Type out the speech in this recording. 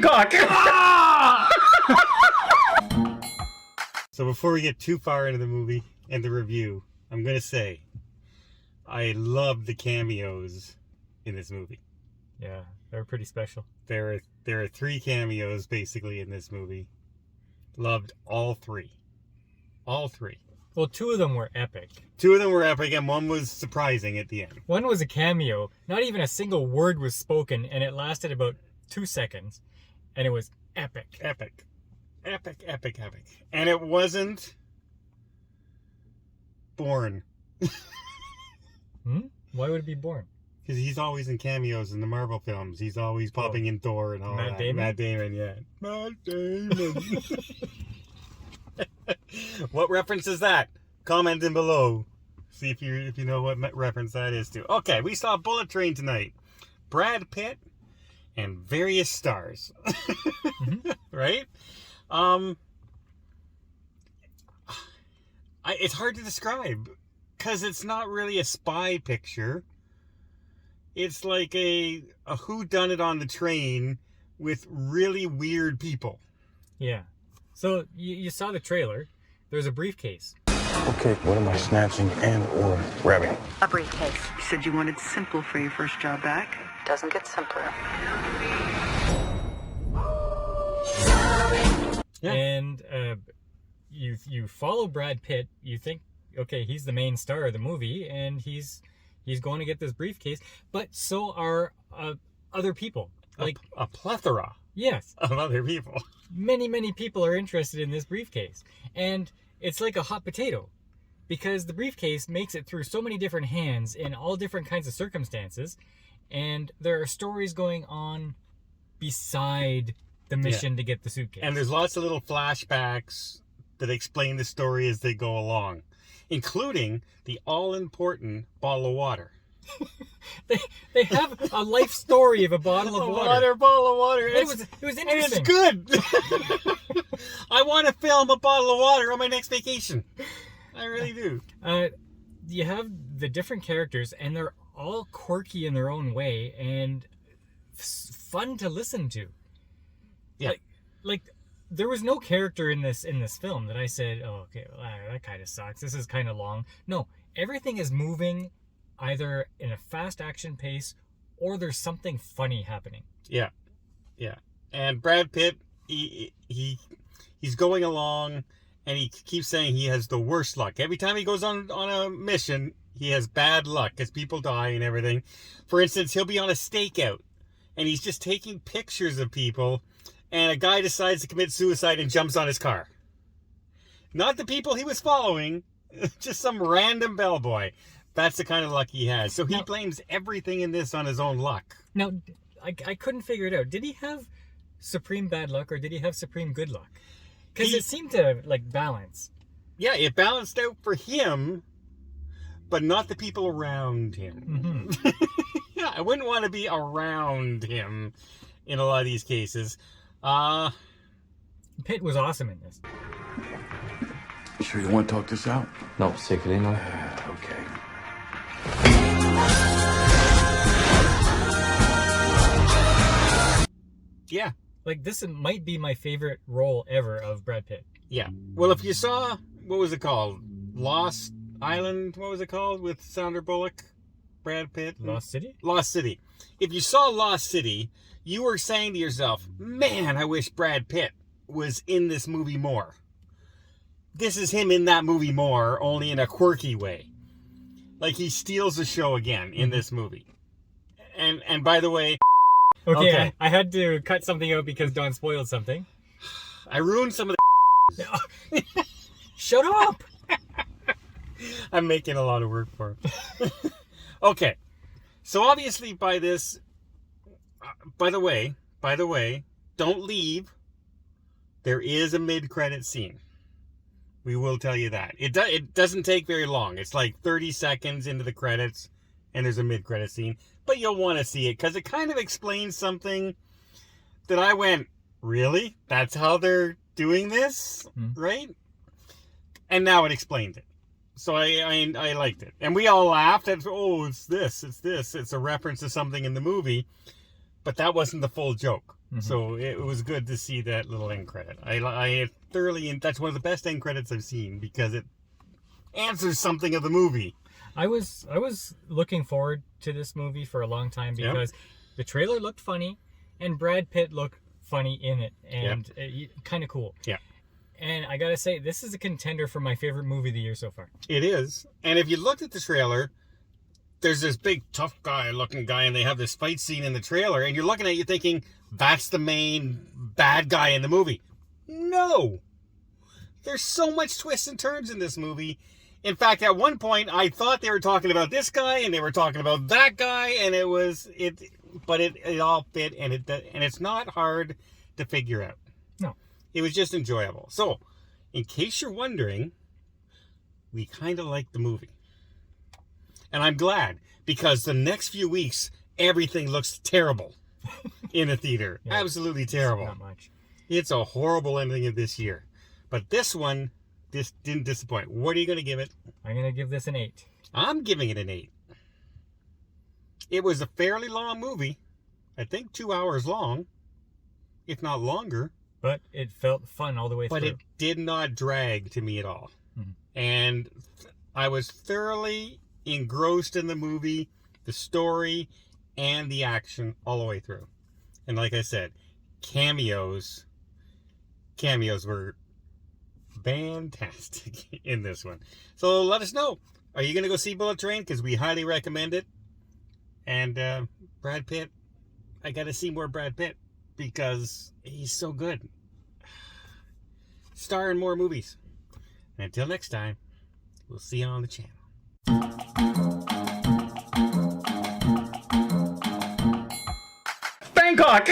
Bangkok! So before we get too far into the movie and the review, I'm going to say I love the cameos in this movie. Yeah, they were pretty special. There are 3 cameos basically in this movie. Loved all 3. All 3. Well, 2 of them were epic. 2 of them were epic and one was surprising at the end. One was a cameo. Not even a single word was spoken, and it lasted about 2 seconds. And it was epic. Epic. Epic, epic, epic. And it wasn't Bourne. Why would it be Bourne? Because he's always in cameos in the Marvel films. He's always popping in Thor and all Matt that. Damon? Matt Damon, yeah. Matt Damon. What reference is that? Comment in below. See if you know what reference that is to. Okay, we saw Bullet Train tonight. Brad Pitt and various stars. Right? It's hard to describe because it's not really a spy picture. It's like a whodunit on the train with really weird people. Yeah. So you saw the trailer. There's a briefcase. Okay, what am I snatching and or grabbing? A briefcase. You said you wanted simple for your first job back. Doesn't get simpler. Yeah. And you follow Brad Pitt. You think, okay, he's the main star of the movie, and he's going to get this briefcase. But so are other people. Like a plethora. Yes. Of other people. Many people are interested in this briefcase. And it's like a hot potato. Because the briefcase makes it through so many different hands in all different kinds of circumstances. And there are stories going on beside the mission to get the suitcase. And there's lots of little flashbacks that explain the story as they go along. Including the all-important bottle of water. They have a life story of a bottle of water. Bottle of water. It was interesting. And it's good. I want to film a bottle of water on my next vacation. I really do. You have the different characters, and they're all quirky in their own way, and fun to listen to. Yeah. Like there was no character in this film that I said, oh, okay, well, that kind of sucks. This is kind of long. No, everything is moving either in a fast action pace or there's something funny happening. Yeah. Yeah. And Brad Pitt, he's going along and he keeps saying he has the worst luck. Every time he goes on a mission, he has bad luck as people die and everything. For instance, he'll be on a stakeout and he's just taking pictures of people and a guy decides to commit suicide and jumps on his car. Not the people he was following, just some random bellboy. That's the kind of luck he has. So he blames everything in this on his own luck. Now, I couldn't figure it out. Did he have supreme bad luck or did he have supreme good luck? Because it seemed to, balance. Yeah, it balanced out for him, but not the people around him. Mm-hmm. Yeah, I wouldn't want to be around him in a lot of these cases. Pitt was awesome in this. You sure you want to talk this out? No, secretly, no. Okay. Yeah. This might be my favorite role ever of Brad Pitt. Yeah. Well, if you saw, what was it called? Lost Island, what was it called? With Sandra Bullock, Brad Pitt? Lost City? Lost City. If you saw Lost City, you were saying to yourself, man, I wish Brad Pitt was in this movie more. This is him in that movie more, only in a quirky way. He steals the show again in this movie. And by the way... Okay. I had to cut something out because Don spoiled something. I ruined some of the... Shut up! I'm making a lot of work for him. Okay. So obviously by this... By the way, don't leave. There is a mid-credit scene. We will tell you that. It doesn't take very long. It's 30 seconds into the credits, and there's a mid-credit scene. But you'll want to see it, because it kind of explains something that I went, really? That's how they're doing this? Right? And now it explained it. So I liked it. And we all laughed at, oh, it's this. It's a reference to something in the movie. but that wasn't the full joke. Mhm. So it was good to see that little end credit. I thoroughly, that's one of the best end credits I've seen because it answers something of the movie. I was looking forward to this movie for a long time because the trailer looked funny and Brad Pitt looked funny in it and kind of cool. Yeah. And I gotta say, this is a contender for my favorite movie of the year so far. It is. And if you looked at the trailer, there's this big tough guy looking guy and they have this fight scene in the trailer and you're looking at it, you're thinking that's the main bad guy in the movie. No. There's so much twists and turns in this movie. In fact, at one point I thought they were talking about this guy and they were talking about that guy and it all fit and it's not hard to figure out. No. It was just enjoyable. So, in case you're wondering, we kind of like the movie. And I'm glad, because the next few weeks, everything looks terrible in the theater. Yeah, absolutely terrible. Not much. It's a horrible ending of this year. But this one, this didn't disappoint. What are you going to give it? I'm going to give this an 8. I'm giving it an 8. It was a fairly long movie. I think 2 hours long, if not longer. But it felt fun all the way But through. it did not drag to me at all. Mhm. And I was thoroughly engrossed in the movie, the story, and the action all the way through. And like I said, cameos were fantastic in this one. So let us know. Are you going to go see Bullet Train? Because we highly recommend it. And Brad Pitt, I got to see more Brad Pitt because he's so good. Star in more movies. And until next time, we'll see you on the channel. Bangkok!